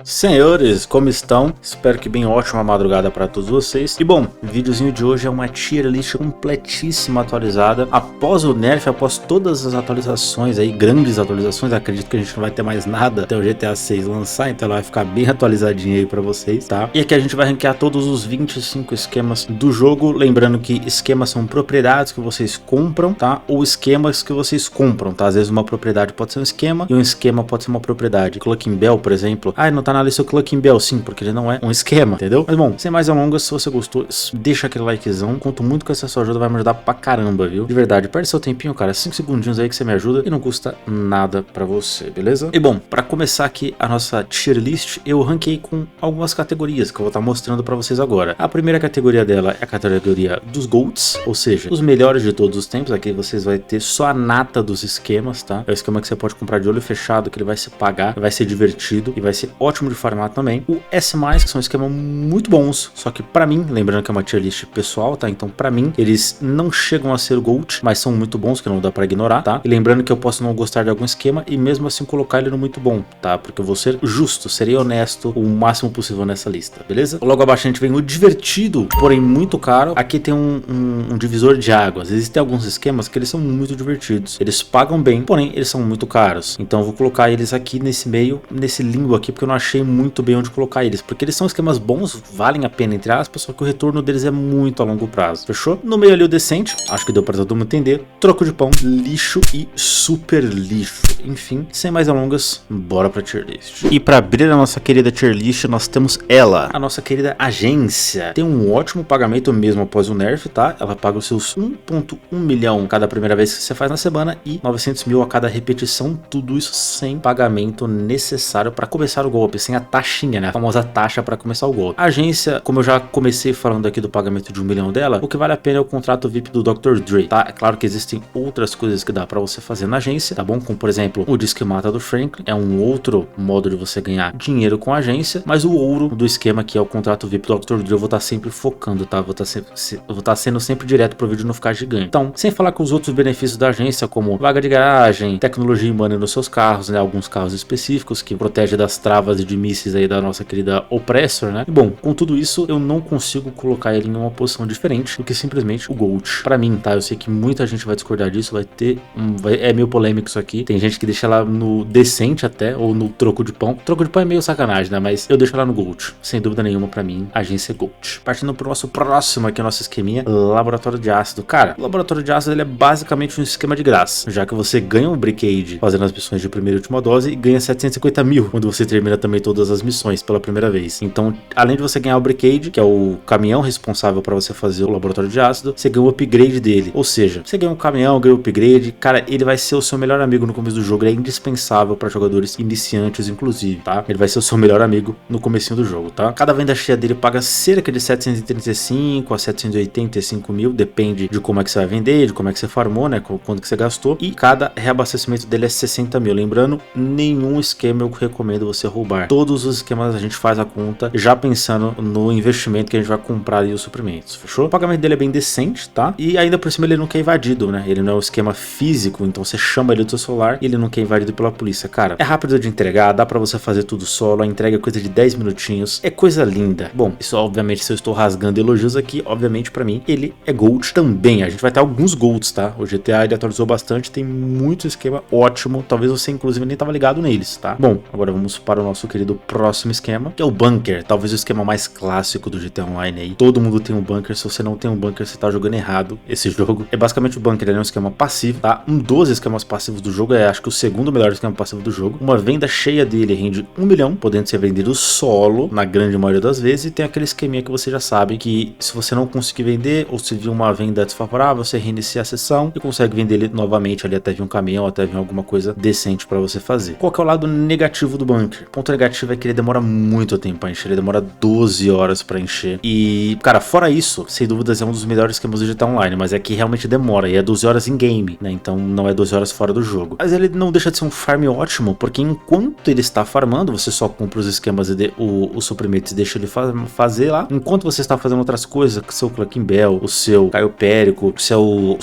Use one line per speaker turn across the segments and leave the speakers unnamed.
Senhores, como estão? Espero que bem ótima madrugada para todos vocês. E bom, o videozinho de hoje é uma tier list completíssima atualizada. Após o nerf, após todas as atualizações aí, grandes atualizações, acredito que a gente não vai ter mais nada até o GTA 6 lançar, então ela vai ficar bem atualizadinha aí para vocês, tá? E aqui a gente vai ranquear todos os 25 esquemas do jogo, lembrando que esquemas são propriedades que vocês compram, tá? Ou esquemas que vocês compram, tá? Às vezes uma propriedade pode ser um esquema e um esquema pode ser uma propriedade. Clucking Bell, por exemplo, não tá na lista o Clucking Bell, sim, porque ele não é um esquema, entendeu? Mas bom, sem mais delongas, se você gostou, deixa aquele likezão. Conto muito que essa sua ajuda vai me ajudar pra caramba, viu? De verdade, perde seu tempinho, cara, 5 segundinhos aí que você me ajuda e não custa nada pra você, beleza? E bom, pra começar aqui a nossa tier list, eu ranquei com algumas categorias que eu vou estar mostrando pra vocês agora. A primeira categoria dela é a categoria dos GOATs, ou seja, os melhores de todos os tempos. Aqui vocês vão ter só a nata dos esquemas, tá? É o esquema que você pode comprar de olho fechado, que ele vai se pagar, vai ser divertido e vai ser ótimo de farmar também. O S+, que são esquemas muito bons, só que pra mim, lembrando que é uma tier list pessoal, tá? Então pra mim, eles não chegam a ser GOAT, mas são muito bons, que não dá pra ignorar, tá? E lembrando que eu posso não gostar de algum esquema e mesmo assim colocar ele no muito bom, tá? Porque eu vou ser justo, serei honesto o máximo possível nessa lista, beleza? Logo abaixo a gente vem o divertido, porém muito caro. Aqui tem um divisor de águas. Existem alguns esquemas que eles são muito divertidos, eles pagam bem, porém eles são muito caros. Então eu vou colocar eles aqui nesse meio, nesse limbo aqui, porque eu não achei muito bem onde colocar eles, porque eles são esquemas bons, valem a pena entre aspas, só que o retorno deles é muito a longo prazo, fechou? No meio ali o decente, acho que deu pra todo mundo entender, troco de pão, lixo e super lixo. Enfim, sem mais delongas, bora pra tier list. E pra abrir a nossa querida tier list, nós temos ela, a nossa querida agência. Tem um ótimo pagamento mesmo após o nerf, tá? Ela paga os seus 1,1 milhão cada primeira vez que você faz na semana e 900 mil a cada repetição, tudo isso sem pagamento necessário para começar o golpe, sem a taxinha, né? A famosa taxa para começar o golpe. A agência, como eu já comecei falando aqui do pagamento de 1 milhão dela, o que vale a pena é o contrato VIP do Dr. Dre, tá? É claro que existem outras coisas que dá para você fazer na agência, tá bom? Como por exemplo, o Disque Mata do Franklin, é um outro modo de você ganhar dinheiro com a agência, mas o ouro do esquema que é o contrato VIP do Dr. Dre eu vou estar sempre focando, tá? Eu vou estar sendo sempre direto pro vídeo não ficar gigante. Então, sem falar com os outros benefícios da agência, como vaga de garagem, tecnologia e money nos seus carros, né? Alguns carros específicos que protege das travas e de mísseis aí da nossa querida Oppressor, né? E bom, com tudo isso, eu não consigo colocar ele em uma posição diferente do que simplesmente o GOAT. Pra mim, tá? Eu sei que muita gente vai discordar disso, é meio polêmico isso aqui. Tem gente que deixa ela no decente até, ou no troco de pão. Troco de pão é meio sacanagem, né? Mas eu deixo ela no GOAT. Sem dúvida nenhuma, pra mim, agência é GOAT. Partindo pro nosso próximo aqui, nosso esqueminha, Laboratório de Ácido. Cara, o Laboratório de Ácido ele é basicamente um esquema de graça, já que você ganha um Brickade fazendo as missões de primeira e última dose e ganha 750 mil quando você termina também todas as missões pela primeira vez. Então, além de você ganhar o Brickade, que é o caminhão responsável para você fazer o Laboratório de Ácido, você ganha o upgrade dele. Ou seja, você ganha um caminhão, ganha o upgrade, cara, ele vai ser o seu melhor amigo no começo do jogo, ele é indispensável para jogadores iniciantes, inclusive, tá? Ele vai ser o seu melhor amigo no comecinho do jogo, tá? Cada venda cheia dele paga cerca de 735 a 785 mil, depende de como é que você vai vender, de como é que você farmou, né? Quanto que você gastou, e cada reabastecimento dele é 60 mil. Lembrando, nenhum esquema eu recomendo você roubar. Todos os esquemas a gente faz a conta já pensando no investimento que a gente vai comprar ali os suprimentos, fechou? O pagamento dele é bem decente, tá? E ainda por cima ele nunca é invadido, né? Ele não é um esquema físico, então você chama ele do seu celular e ele nunca é invadido pela polícia. Cara, é rápido de entregar, dá pra você fazer tudo solo, a entrega é coisa de 10 minutinhos, é coisa linda. Bom, isso obviamente se eu estou rasgando elogios aqui, obviamente pra mim ele é GOAT também. A gente vai ter alguns GOATs, tá? O GTA ele atualizou bastante, tem muito esquema ótimo, talvez você inclusive nem tava ligado neles, tá? Bom, agora vamos para o nosso querido próximo esquema, que é o Bunker, talvez o esquema mais clássico do GTA Online aí. Todo mundo tem um Bunker, se você não tem um Bunker, você tá jogando errado esse jogo. É basicamente o Bunker, ele é um esquema passivo, tá? Um dos esquemas passivos do jogo, acho que o segundo melhor esquema passivo do jogo. Uma venda cheia dele rende 1 milhão, podendo ser vendido solo, na grande maioria das vezes, e tem aquele esqueminha que você já sabe, que se você não conseguir vender, ou se vir uma venda desfavorável, você reinicia a sessão e consegue vender ele novamente ali até vir um caminhão, até vir alguma coisa decente pra você fazer. Qual que é o lado negativo do Bunker? O ponto negativo é que ele demora muito tempo pra encher, ele demora 12 horas pra encher. E, cara, fora isso, sem dúvidas é um dos melhores esquemas do GTA Online, mas é que realmente demora, e é 12 horas em game, né? Então não é 12 horas fora do jogo. Mas ele não deixa de ser um farm ótimo, porque enquanto ele está farmando, você só compra os esquemas e os suprimentos e deixa ele fazer lá. Enquanto você está fazendo outras coisas, o seu Clucking Bell, o seu Caio Périco, os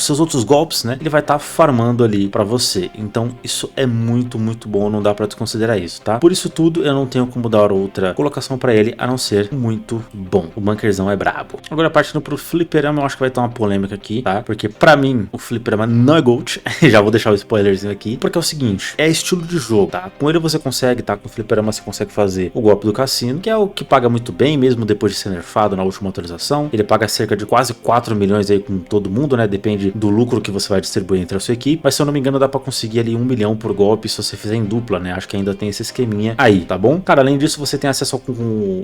seus outros golpes, né? Ele vai estar farmando ali pra você. Então isso é muito, muito bom, não dá pra desconsiderar isso, tá? Por isso tudo, eu não tenho como dar outra colocação pra ele, a não ser muito bom. O bunkerzão é brabo. Agora partindo pro fliperama, eu acho que vai ter uma polêmica aqui, tá? Porque pra mim, o fliperama não é GOAT. Já vou deixar o spoilerzinho aqui. Porque é o seguinte, é estilo de jogo, tá? Com ele você consegue, tá? Com o fliperama você consegue fazer o golpe do cassino, que é o que paga muito bem, mesmo depois de ser nerfado na última atualização. Ele paga cerca de quase 4 milhões aí com todo mundo, né? Depende do lucro que você vai distribuir entre a sua equipe. Mas se eu não me engano, dá pra conseguir ali 1 milhão por golpe se você fizer em dupla, né? Acho que ainda tem esse esqueminha aí, tá bom? Cara, além disso, você tem acesso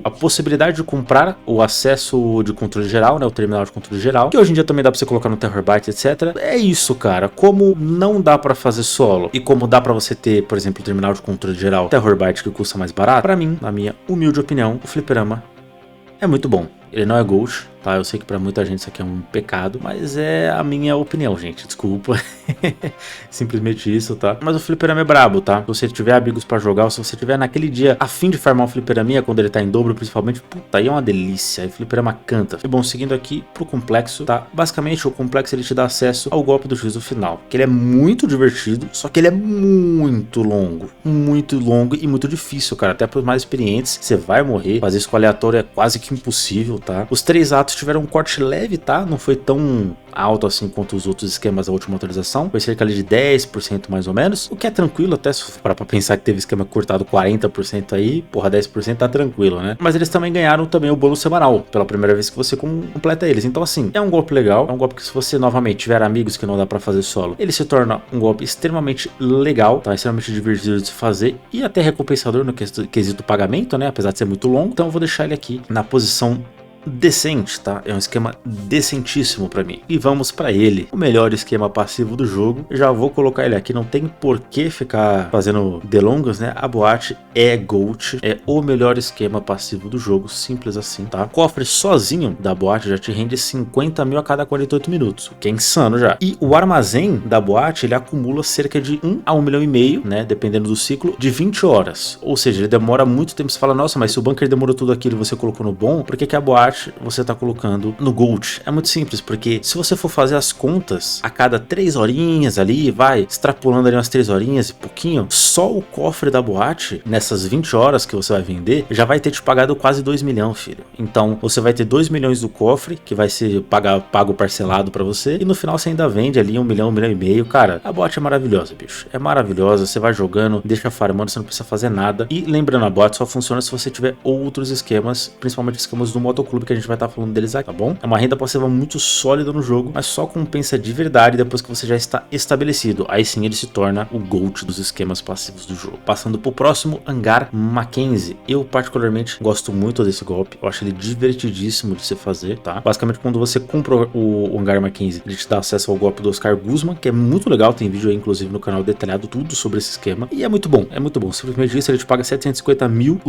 a possibilidade de comprar o acesso de controle geral, né? O terminal de controle geral, que hoje em dia também dá pra você colocar no Terabyte, etc. É isso, cara. Como não dá pra fazer solo e como dá pra você ter, por exemplo, o terminal de controle geral Terabyte que custa mais barato, pra mim, na minha humilde opinião, o fliperama é muito bom. Ele não é GOAT, tá? Eu sei que pra muita gente isso aqui é um pecado, mas é a minha opinião, gente. Desculpa. Simplesmente isso, tá? Mas o fliperama é brabo, tá? Se você tiver amigos pra jogar, ou se você tiver naquele dia a fim de farmar um fliperaminha, quando ele tá em dobro, principalmente, puta, aí é uma delícia. Aí o fliperama canta. E bom, seguindo aqui pro complexo, tá? Basicamente, o complexo ele te dá acesso ao golpe do juízo final, que ele é muito divertido, só que ele é muito longo e muito difícil, cara. Até pros mais experientes, você vai morrer. Fazer isso com aleatório é quase que impossível, tá? Os 3 atos tiveram um corte leve, tá? Não foi tão alto assim quanto os outros esquemas da última atualização. Foi cerca ali de 10% mais ou menos, o que é tranquilo, até se for pra pensar que teve esquema cortado 40% aí, porra, 10% tá tranquilo, né? Mas eles também ganharam também o bônus semanal, pela primeira vez que você completa eles. Então assim, é um golpe legal, é um golpe que se você novamente tiver amigos que não dá pra fazer solo, ele se torna um golpe extremamente legal, tá? Extremamente divertido de se fazer e até recompensador no quesito pagamento, né? Apesar de ser muito longo. Então eu vou deixar ele aqui na posição decente, tá? É um esquema decentíssimo pra mim. E vamos pra ele, o melhor esquema passivo do jogo. Já vou colocar ele aqui, não tem por que ficar fazendo delongas, né? A boate é GOAT, é o melhor esquema passivo do jogo, simples assim, tá? O cofre sozinho da boate já te rende 50 mil a cada 48 minutos, o que é insano já. E o armazém da boate, ele acumula cerca de 1 a 1,5 milhão, né? Dependendo do ciclo, de 20 horas. Ou seja, ele demora muito tempo. Você fala, nossa, mas se o bunker demorou tudo aquilo e você colocou no bom, por que a boate você tá colocando no GOAT? É muito simples, porque se você for fazer as contas a cada 3 horinhas ali, vai extrapolando ali umas 3 horinhas e pouquinho, só o cofre da boate, nessas 20 horas que você vai vender, já vai ter te pagado quase 2 milhões, filho. Então você vai ter 2 milhões do cofre, que vai ser pago parcelado pra você, e no final você ainda vende ali 1 milhão, 1,5 milhão. Cara, a boate é maravilhosa, bicho. É maravilhosa, você vai jogando, deixa farmando, você não precisa fazer nada. E lembrando, a boate só funciona se você tiver outros esquemas, principalmente esquemas do motoclube, que a gente vai estar falando deles aqui, tá bom? É uma renda passiva muito sólida no jogo, mas só compensa de verdade depois que você já está estabelecido. Aí sim ele se torna o GOAT dos esquemas passivos do jogo. Passando pro próximo, Hangar Mackenzie. Eu particularmente gosto muito desse golpe, eu acho ele divertidíssimo de se fazer, tá? Basicamente, quando você compra o Hangar Mackenzie, ele te dá acesso ao golpe do Oscar Guzman, que é muito legal, tem vídeo aí inclusive no canal detalhado tudo sobre esse esquema, e é muito bom, é muito bom. Simplesmente isso, ele te paga 750 mil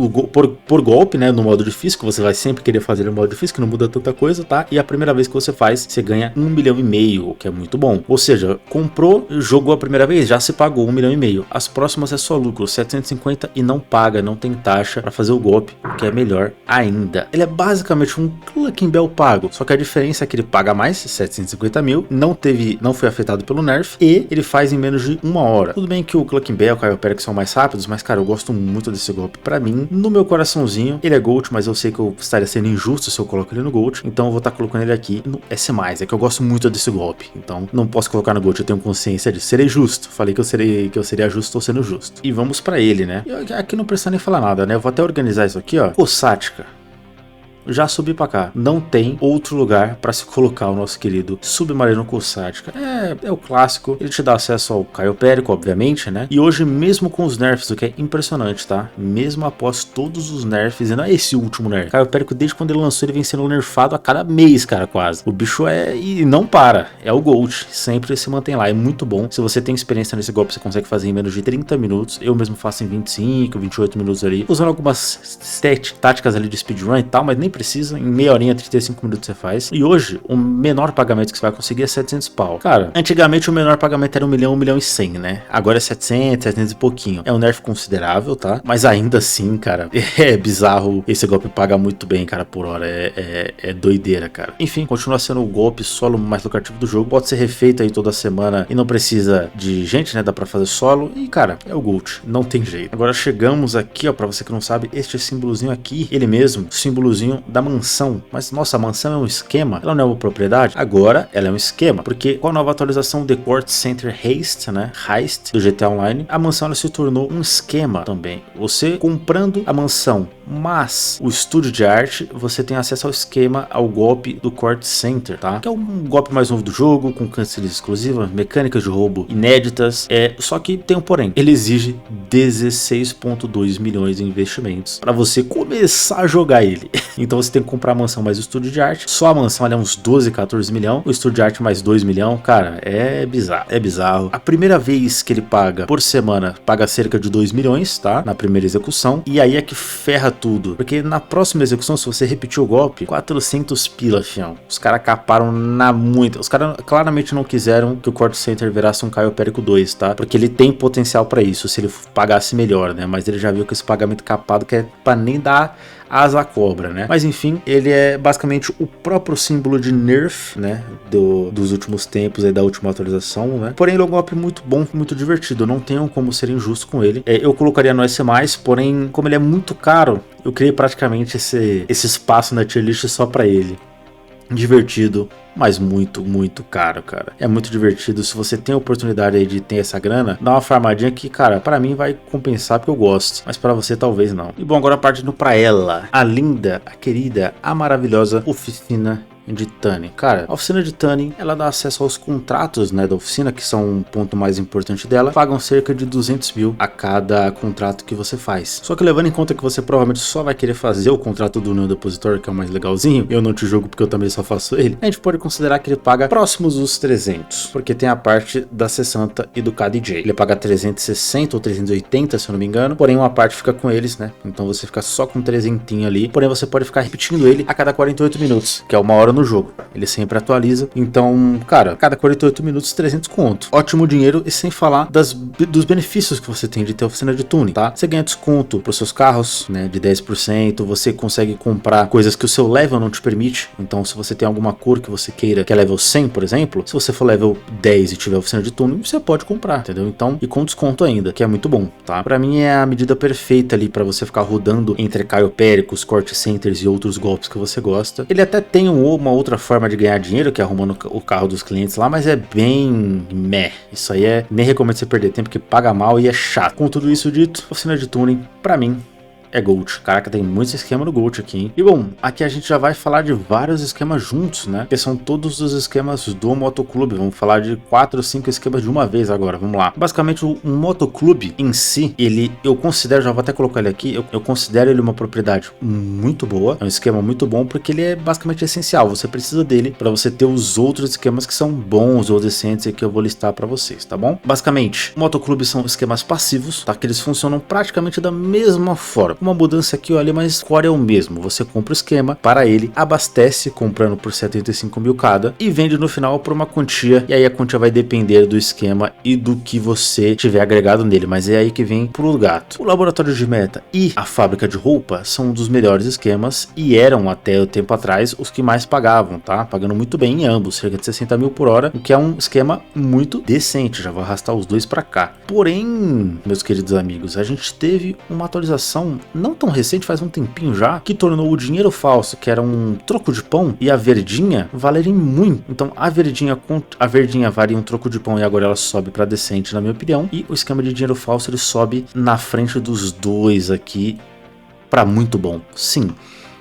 por golpe, né, no modo difícil, que você vai sempre querer fazer no modo difícil, que não muda tanta coisa, tá? E a primeira vez que você faz, você ganha 1,5 milhão, o que é muito bom. Ou seja, comprou, jogou a primeira vez, já se pagou 1,5 milhão. As próximas é só lucro, 750, e não paga, não tem taxa para fazer o golpe, o que é melhor ainda. Ele é basicamente um Clucking Bell pago, só que a diferença é que ele paga mais, 750 mil, não foi afetado pelo nerf, e ele faz em menos de 1 hora. Tudo bem que o Clucking Bell e o Cryoperic são mais rápidos, mas cara, eu gosto muito desse golpe. Pra mim, no meu coraçãozinho, ele é GOAT, mas eu sei que eu estaria sendo injusto se eu coloco ele no GOAT, então eu vou estar colocando ele aqui no S+, é que eu gosto muito desse golpe, então não posso colocar no GOAT, eu tenho consciência disso. Serei justo, falei que eu seria justo, estou sendo justo. E vamos pra ele, né? E aqui não precisa nem falar nada, né? Eu vou até organizar isso aqui, ó. Kossatka. Já subi pra cá. Não tem outro lugar pra se colocar o nosso querido Submarino Kossatka. É o clássico. Ele te dá acesso ao Cryoperic, obviamente, né? E hoje, mesmo com os nerfs, o que é impressionante, tá? Mesmo após todos os nerfs, e não é esse último nerf. Cryoperic, desde quando ele lançou, ele vem sendo nerfado a cada mês, cara, quase. O bicho e não para. É o GOAT. Sempre se mantém lá. É muito bom. Se você tem experiência nesse golpe, você consegue fazer em menos de 30 minutos. Eu mesmo faço em 25, 28 minutos ali. Usando algumas táticas ali de speedrun e tal, mas nem precisa, em meia horinha, 35 minutos você faz. E hoje, o menor pagamento que você vai conseguir é 700 pau. Cara, antigamente o menor pagamento era 1 milhão e 100, né? Agora é 700 e pouquinho. É um nerf considerável, tá? Mas ainda assim, cara, é bizarro. Esse golpe paga muito bem, cara, por hora. É doideira, cara. Enfim, continua sendo o golpe solo mais lucrativo do jogo. Pode ser refeito aí toda semana e não precisa de gente, né? Dá pra fazer solo. E, cara, é o Gold. Não tem jeito. Agora chegamos aqui, ó, pra você que não sabe, este símbolozinho aqui, ele mesmo, símbolozinho da mansão. Mas, nossa, a mansão é um esquema? Ela não é uma propriedade? Agora, ela é um esquema. Porque com a nova atualização The Court Center Heist, né? Heist do GTA Online, a mansão ela se tornou um esquema também. Você comprando a mansão, mas o estúdio de arte, você tem acesso ao esquema, ao golpe do Court Center, tá? Que é um golpe mais novo do jogo, com cutscenes exclusivas, mecânicas de roubo inéditas. Só que tem um porém. Ele exige 16,2 milhões de investimentos para você começar a jogar ele. Então você tem que comprar a mansão mais o estúdio de arte. Só a mansão é uns 12, 14 milhões. O estúdio de arte mais 2 milhões. Cara, é bizarro. É bizarro. A primeira vez que ele paga por semana, paga cerca de 2 milhões, tá? Na primeira execução. E aí é que ferra tudo. Porque na próxima execução, se você repetir o golpe, 400 pila, fião. Os caras caparam na muita. Os caras claramente não quiseram que o Court Center virasse um Caio Perico 2, tá? Porque ele tem potencial para isso, se ele pagasse melhor, né? Mas ele já viu que esse pagamento capado que é pra nem dar asa à cobra, né? Mas enfim, ele é basicamente o próprio símbolo de nerf, né? Dos últimos tempos aí, da última atualização, né? Porém, ele é um golpe muito bom, muito divertido. Não tenho como ser injusto com ele. Eu colocaria no S+, porém, como ele é muito caro, eu criei praticamente esse espaço na tier list só pra ele. Divertido, mas muito, muito caro, cara. É muito divertido. Se você tem a oportunidade aí de ter essa grana, dá uma farmadinha que, cara, pra mim vai compensar porque eu gosto, mas pra você talvez não. E bom, agora partindo pra ela, a linda, a querida, a maravilhosa oficina de Tuning. Cara, a oficina de Tuning, ela dá acesso aos contratos, né, da oficina, que são um ponto mais importante dela. Pagam cerca de 200 mil a cada contrato que você faz. Só que levando em conta que você provavelmente só vai querer fazer o contrato do Neo Depositor, que é o mais legalzinho, eu não te julgo porque eu também só faço ele, a gente pode considerar que ele paga próximos dos 300, porque tem a parte da 60 e do KDJ. Ele paga 360 ou 380, se eu não me engano, porém uma parte fica com eles, né, então você fica só com 300 ali, porém você pode ficar repetindo ele a cada 48 minutos, que é 1 hora no jogo. Ele sempre atualiza. Então, cara, cada 48 minutos 300 conto. Ótimo dinheiro, e sem falar dos benefícios que você tem de ter oficina de tuning, tá? Você ganha desconto para os seus carros, né, de 10%. Você consegue comprar coisas que o seu level não te permite. Então, se você tem alguma cor que você queira, que é level 100, por exemplo, se você for level 10 e tiver oficina de tuning, você pode comprar, entendeu? Então, e com desconto ainda, que é muito bom, tá? Pra mim é a medida perfeita ali para você ficar rodando entre Caio Péricos, Court Centers e outros golpes que você gosta. Ele até tem uma outra forma de ganhar dinheiro, que é arrumando o carro dos clientes lá, mas é bem meh. Isso aí nem recomendo você perder tempo, porque paga mal e é chato. Com tudo isso dito, oficina de tuning, pra mim, é Gold. Caraca, tem muitos esquemas no Gold aqui, hein? E bom, aqui a gente já vai falar de vários esquemas juntos, né? Que são todos os esquemas do motoclube. Vamos falar de 4 ou 5 esquemas de uma vez agora, vamos lá. Basicamente, o motoclube em si, eu considero, já vou até colocar ele aqui, eu considero ele uma propriedade muito boa. É um esquema muito bom, porque ele é basicamente essencial. Você precisa dele para você ter os outros esquemas que são bons ou decentes e que eu vou listar para vocês, tá bom? Basicamente, o motoclube são esquemas passivos, tá? Que eles funcionam praticamente da mesma forma. Uma mudança aqui, olha, mas o core é o mesmo. Você compra o esquema para ele, abastece comprando por 75 mil cada e vende no final por uma quantia, e aí a quantia vai depender do esquema e do que você tiver agregado nele, mas é aí que vem pro gato. O laboratório de meta e a fábrica de roupa são um dos melhores esquemas e eram até o tempo atrás os que mais pagavam, tá? Pagando muito bem em ambos, cerca de 60 mil por hora, o que é um esquema muito decente. Já vou arrastar os dois para cá. Porém, meus queridos amigos, a gente teve uma atualização não tão recente, faz um tempinho já, que tornou o dinheiro falso, que era um troco de pão, e a verdinha valerem muito. Então a verdinha valia um troco de pão e agora ela sobe para decente, na minha opinião, e o esquema de dinheiro falso ele sobe na frente dos dois aqui para muito bom. Sim,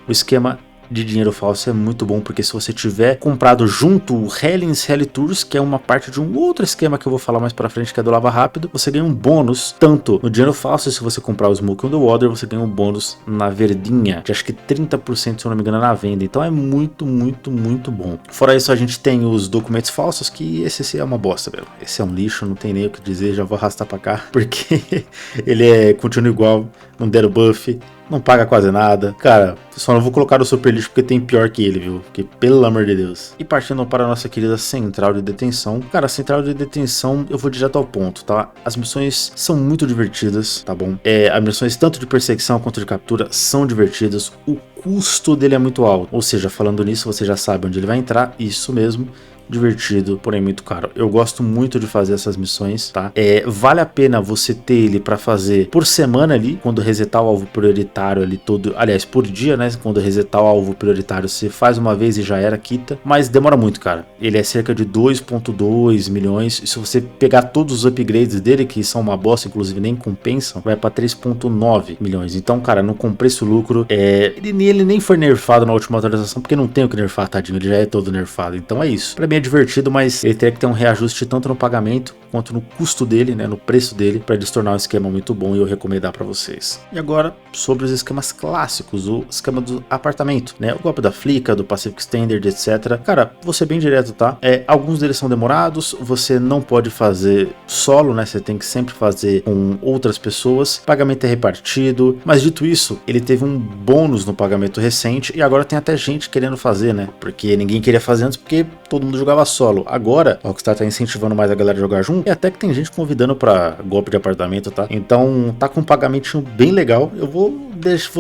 o esquema de dinheiro falso é muito bom, porque se você tiver comprado junto o Helens Heli Tours, que é uma parte de um outro esquema que eu vou falar mais pra frente, que é do Lava Rápido, você ganha um bônus tanto no dinheiro falso. Se você comprar o Smoke on the Water, você ganha um bônus na verdinha de acho que 30%, se eu não me engano, na venda. Então é muito, muito, muito bom. Fora isso, a gente tem os documentos falsos, que esse é uma bosta, velho. Esse é um lixo, não tem nem o que dizer, já vou arrastar pra cá, porque ele continua igual, não deram buff. não paga quase nada. Cara, só não vou colocar no super lixo porque tem pior que ele, viu? Porque, pelo amor de Deus. E partindo para a nossa querida central de detenção. Cara, a central de detenção, eu vou direto ao ponto, tá? As missões são muito divertidas, tá bom? As missões tanto de perseguição quanto de captura são divertidas. O custo dele é muito alto. Ou seja, falando nisso, você já sabe onde ele vai entrar. Isso mesmo. Divertido, porém muito caro. Eu gosto muito de fazer essas missões, tá? Vale a pena você ter ele pra fazer por semana ali, quando resetar o alvo prioritário ali todo, aliás, por dia, né? Quando resetar o alvo prioritário, você faz uma vez e já era, quita, mas demora muito, cara. Ele é cerca de 2.2 milhões, e se você pegar todos os upgrades dele, que são uma bosta, inclusive nem compensam, vai pra 3.9 milhões. Então, cara, não compensa o lucro. Ele nem foi nerfado na última atualização, porque não tem o que nerfar, tadinho, ele já é todo nerfado. Então é isso. Pra mim é divertido, mas ele teria que ter um reajuste tanto no pagamento quanto no custo dele, né, no preço dele, para ele se tornar um esquema muito bom e eu recomendar para vocês. E agora, sobre os esquemas clássicos, o esquema do apartamento, né, o golpe da Flica, do Pacific Standard, etc. Cara, vou ser bem direto, tá? Alguns deles são demorados, você não pode fazer solo, né, você tem que sempre fazer com outras pessoas, o pagamento é repartido, mas dito isso, ele teve um bônus no pagamento recente e agora tem até gente querendo fazer, né, porque ninguém queria fazer antes porque todo mundo jogava solo. Agora, a Rockstar tá incentivando mais a galera a jogar junto e até que tem gente convidando pra golpe de apartamento, tá? Então, tá com um pagamentinho bem legal. Eu vou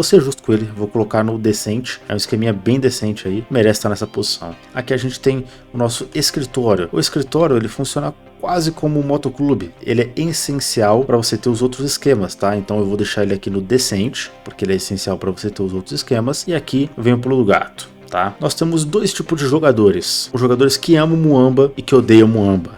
ser justo com ele, vou colocar no decente. É um esqueminha bem decente aí, merece estar nessa posição. Aqui a gente tem o nosso escritório. O escritório, ele funciona quase como um motoclube, ele é essencial para você ter os outros esquemas, tá? Então eu vou deixar ele aqui no decente, porque ele é essencial para você ter os outros esquemas. E aqui venho pro gato. Tá? Nós temos dois tipos de jogadores. Os jogadores que amam Muamba e que odeiam Muamba.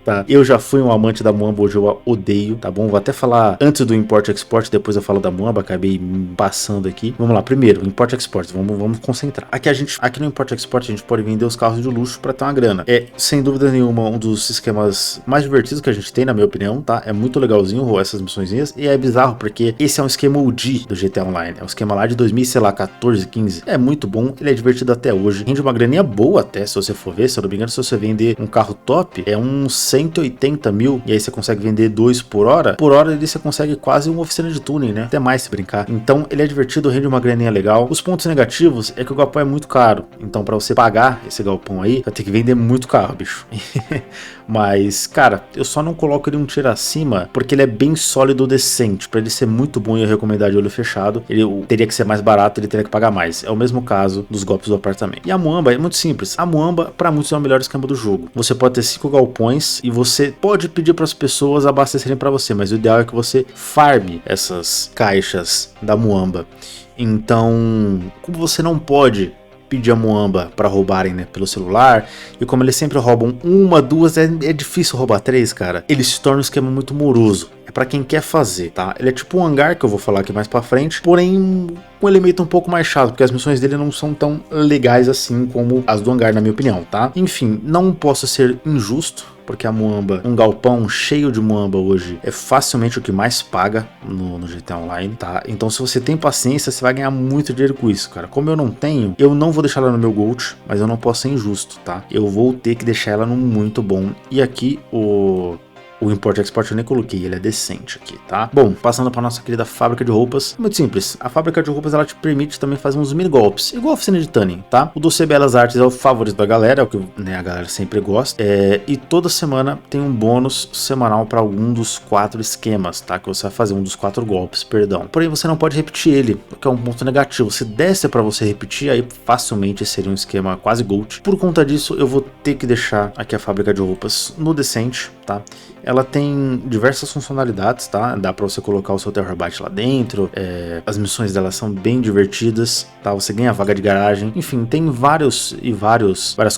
Tá? Eu já fui um amante da Muamba, hoje eu a odeio, tá bom? Vou até falar antes do Import Export, depois eu falo da Muamba, acabei passando aqui. Vamos lá, primeiro, Import Export, vamos concentrar. Aqui no Import Export a gente pode vender os carros de luxo para ter uma grana. Sem dúvida nenhuma, um dos esquemas mais divertidos que a gente tem, na minha opinião, tá? É muito legalzinho essas missõezinhas e é bizarro porque esse é um esquema OG do GTA Online. É um esquema lá de 2014, 15. É muito bom, ele é divertido até hoje, rende uma graninha boa até, se você for ver, se eu não me engano, se você vender um carro top, é uns 180 mil, e aí você consegue vender 2 por hora ele você consegue quase uma oficina de tuning, né, até mais se brincar. Então ele é divertido, rende uma graninha legal. Os pontos negativos é que o galpão é muito caro, então pra você pagar esse galpão aí, vai ter que vender muito carro, bicho. Mas, cara, eu só não coloco ele um tiro acima, porque ele é bem sólido, decente. Pra ele ser muito bom e eu recomendar de olho fechado, ele teria que ser mais barato, ele teria que pagar mais. É o mesmo caso dos golpes do apartamento. E a Muamba é muito simples. A Muamba, pra muitos, é o melhor esquema do jogo. Você pode ter 5 galpões e você pode pedir para as pessoas abastecerem para você, mas o ideal é que você farme essas caixas da Muamba. Então, como você não pode pedir a Muamba para roubarem, né, pelo celular, e como eles sempre roubam uma, duas, é difícil roubar 3, cara, ele se torna um esquema muito moroso. É pra quem quer fazer, tá? Ele é tipo um hangar, que eu vou falar aqui mais pra frente, porém um elemento um pouco mais chato, porque as missões dele não são tão legais assim como as do hangar, na minha opinião, tá? Enfim, não posso ser injusto, porque a Muamba, um galpão cheio de Muamba hoje, é facilmente o que mais paga no GTA Online, tá? Então se você tem paciência, você vai ganhar muito dinheiro com isso, cara. Como eu não tenho, eu não vou deixar ela no meu Gold, mas eu não posso ser injusto, tá? Eu vou ter que deixar ela no muito bom. E aqui o Import Export eu nem coloquei, ele é decente aqui, tá? Bom, passando para nossa querida fábrica de roupas, muito simples. A fábrica de roupas, ela te permite também fazer uns mini golpes, igual a oficina de tanning, tá? O Doce Belas Artes é o favorito da galera, é o que, né, a galera sempre gosta. E toda semana tem um bônus semanal para algum dos 4 esquemas, tá? Que você vai fazer, um dos 4 golpes, perdão. Porém, você não pode repetir ele, o que é um ponto negativo. Se desse para você repetir, aí facilmente seria um esquema quase gold. Por conta disso, eu vou ter que deixar aqui a fábrica de roupas no decente, tá? Ela tem diversas funcionalidades, tá? Dá pra você colocar o seu Terrorbyte lá dentro, as missões dela são bem divertidas, tá? Você ganha vaga de garagem, enfim, tem várias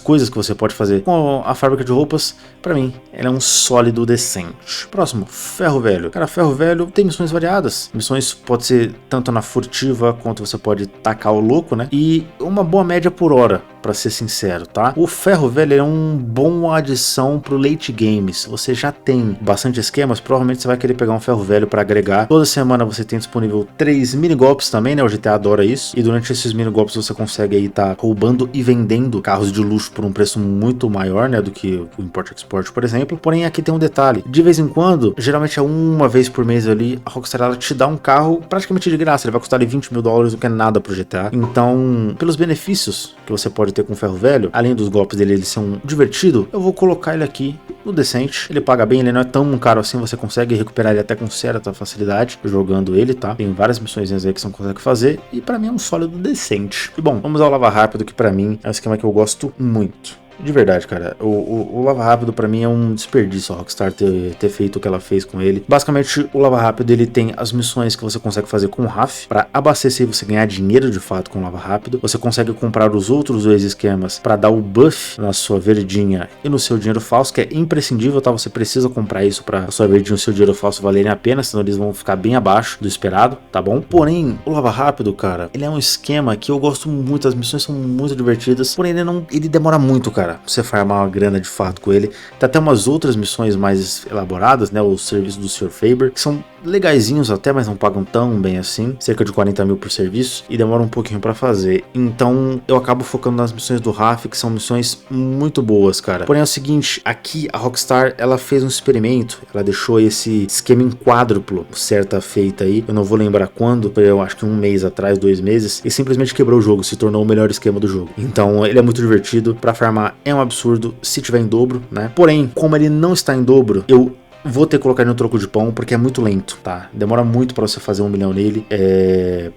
coisas que você pode fazer com a fábrica de roupas. Pra mim, ela é um sólido decente. Próximo, Ferro Velho. Cara, Ferro Velho tem missões variadas. Missões pode ser tanto na furtiva, quanto você pode tacar o louco, né? E uma boa média por hora pra ser sincero, tá? O ferro velho é um bom adição pro late game. Se você já tem bastante esquemas, provavelmente você vai querer pegar um ferro velho pra agregar. Toda semana você tem disponível 3 minigolpes também, né? O GTA adora isso. E durante esses minigolpes você consegue aí tá roubando e vendendo carros de luxo por um preço muito maior, né? Do que o Import-Export, por exemplo. Porém, aqui tem um detalhe. De vez em quando, geralmente é uma vez por mês ali, a Rockstar ela te dá um carro praticamente de graça. Ele vai custar ali $20 mil, o que é nada pro GTA. Então, pelos benefícios que você pode ter com o ferro velho, além dos golpes dele eles são divertidos, eu vou colocar ele aqui no decente. Ele paga bem, ele não é tão caro assim, você consegue recuperar ele até com certa facilidade jogando ele, tá? Tem várias missões aí que você consegue fazer e pra mim é um sólido decente. E bom, vamos ao lava rápido, que pra mim é um esquema que eu gosto muito. De verdade, cara, o Lava Rápido pra mim é um desperdício a Rockstar ter feito o que ela fez com ele. Basicamente, o Lava Rápido ele tem as missões que você consegue fazer com o RAF pra abastecer e você ganhar dinheiro de fato com o Lava Rápido. Você consegue comprar os outros dois esquemas pra dar o buff na sua verdinha e no seu dinheiro falso, que é imprescindível, tá? Você precisa comprar isso pra a sua verdinha e o seu dinheiro falso valerem a pena, senão eles vão ficar bem abaixo do esperado, tá bom? Porém, o Lava Rápido, cara, ele é um esquema que eu gosto muito, as missões são muito divertidas, porém ele demora muito, cara, pra você farmar uma grana de fato com ele. Tem até umas outras missões mais elaboradas, né? O serviço do Sr. Faber, que são legaisinhos até, mas não pagam tão bem assim, cerca de 40 mil por serviço, e demora um pouquinho pra fazer. Então eu acabo focando nas missões do RAF, que são missões muito boas, cara. Porém é o seguinte, aqui a Rockstar ela fez um experimento, ela deixou esse esquema em quádruplo, certa feita aí, eu não vou lembrar quando, eu acho que um mês atrás, 2 meses, e simplesmente quebrou o jogo, se tornou o melhor esquema do jogo. Então ele é muito divertido, pra farmar é um absurdo se tiver em dobro, né? Porém, como ele não está em dobro, eu vou ter que colocar ele no troco de pão, porque é muito lento, tá? Demora muito pra você fazer 1 milhão nele.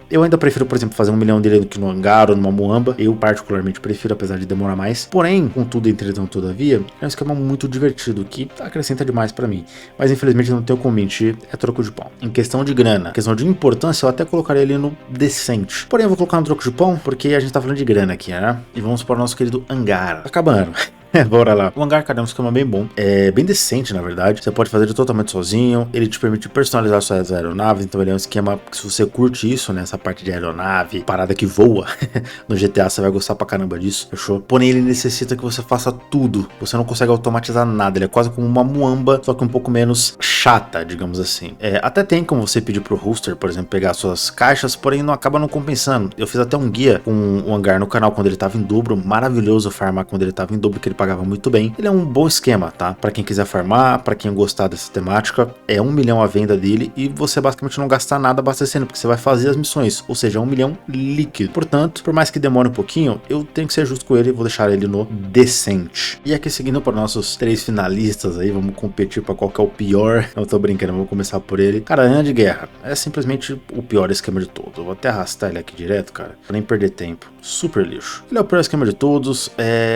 Eu ainda prefiro, por exemplo, fazer 1 milhão dele do que no hangar ou numa muamba. Eu particularmente prefiro, apesar de demorar mais. Porém, contudo, entretanto, todavia, é um esquema muito divertido, que acrescenta demais pra mim. Mas infelizmente não tenho como mentir, é troco de pão. Em questão de grana, questão de importância, eu até colocaria ele no decente. Porém, eu vou colocar no troco de pão, porque a gente tá falando de grana aqui, né? E vamos para o nosso querido hangar. Acabando. Bora lá. O hangar, cara, é um esquema bem bom. É bem decente, na verdade. Você pode fazer ele totalmente sozinho. Ele te permite personalizar suas aeronaves. Então ele é um esquema que, se você curte isso, né? Essa parte de aeronave, parada que voa. No GTA você vai gostar pra caramba disso. Fechou? Porém, ele necessita que você faça tudo. Você não consegue automatizar nada. Ele é quase como uma muamba, só que um pouco menos chata, digamos assim. Até tem como você pedir pro hoster, por exemplo, pegar suas caixas, porém não acaba não compensando. Eu fiz até um guia com o hangar no canal quando ele tava em dobro. Maravilhoso farmar quando ele tava em dobro, que ele pagava muito bem. Ele é um bom esquema, tá? Pra quem quiser farmar, pra quem gostar dessa temática, é 1 milhão a venda dele e você basicamente não gastar nada abastecendo, porque você vai fazer as missões, ou seja, 1 milhão líquido. Portanto, por mais que demore um pouquinho, eu tenho que ser justo com ele e vou deixar ele no decente. E aqui, seguindo para nossos 3 finalistas aí, vamos competir para qual que é o pior. Não tô brincando, vamos começar por ele. Cara, Anã de Guerra é simplesmente o pior esquema de todos. Eu vou até arrastar ele aqui direto, cara, pra nem perder tempo. Super lixo. Ele é o pior esquema de todos.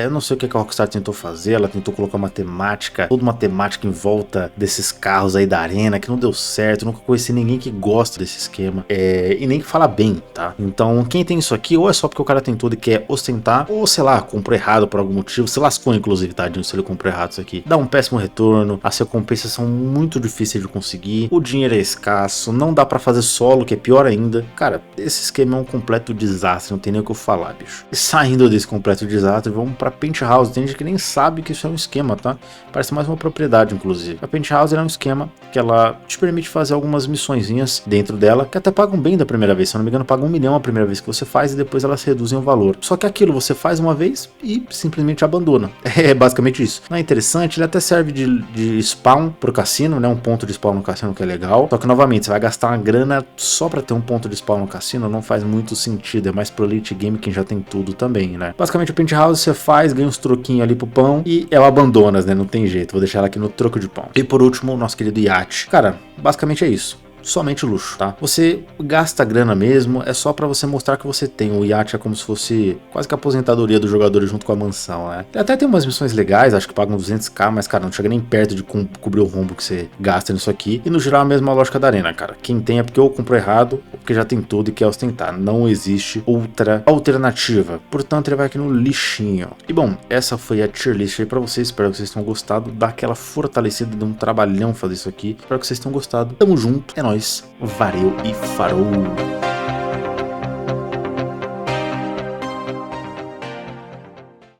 Eu não sei o que a Rockstar tentou fazer. Ela tentou colocar uma temática, toda uma temática em volta desses carros aí da arena, que não deu certo. Eu nunca conheci ninguém que gosta desse esquema, e nem que fala bem, tá? Então quem tem isso aqui, ou é só porque o cara tem tudo e quer ostentar, ou sei lá, comprou errado por algum motivo, se lascou inclusive, tadinho, se ele comprou errado isso aqui. Dá um péssimo retorno, as recompensas são muito difíceis de conseguir, o dinheiro é escasso, não dá pra fazer solo, que é pior ainda. Cara, esse esquema é um completo desastre, não tem nem o que eu falar, bicho. E saindo desse completo desastre, vamos pra Penthouse. Tem gente que nem sabe que isso é um esquema, tá? Parece mais uma propriedade, inclusive. A Penthouse é um esquema que ela te permite fazer algumas missõezinhas dentro dela, que até pagam bem da primeira vez. Se eu não me engano, pagam 1 milhão a primeira vez que você faz e depois elas reduzem o valor. Só que aquilo você faz uma vez e simplesmente abandona. É basicamente isso. Não é interessante, ele até serve de spawn pro cassino, né? Um ponto de spawn no cassino que é legal. Só que, novamente, você vai gastar uma grana só pra ter um ponto de spawn no cassino, não faz muito sentido. É mais pro elite game, quem já tem tudo também, né? Basicamente, o Penthouse você faz, ganha uns troquinhos ali pro pão e ela abandonas, né? Não tem jeito. Vou deixar ela aqui no troco de pão. E por último, o nosso querido iate. Cara, basicamente é isso. Somente luxo, tá? Você gasta grana mesmo, é só pra você mostrar que você tem. O iate é como se fosse quase que a aposentadoria do jogador junto com a mansão, né? Ele até tem umas missões legais, acho que pagam 200k, mas, cara, não chega nem perto de cobrir o rombo que você gasta nisso aqui. E no geral a mesma lógica da arena, cara. Quem tem é porque ou comprou errado, ou porque já tem tudo e quer ostentar. Não existe outra alternativa. Portanto, ele vai aqui no lixinho. E bom, essa foi a tier list aí pra vocês. Espero que vocês tenham gostado. Dá aquela fortalecida, de um trabalhão fazer isso aqui. Espero que vocês tenham gostado. Tamo junto, é nóis. Valeu e farou!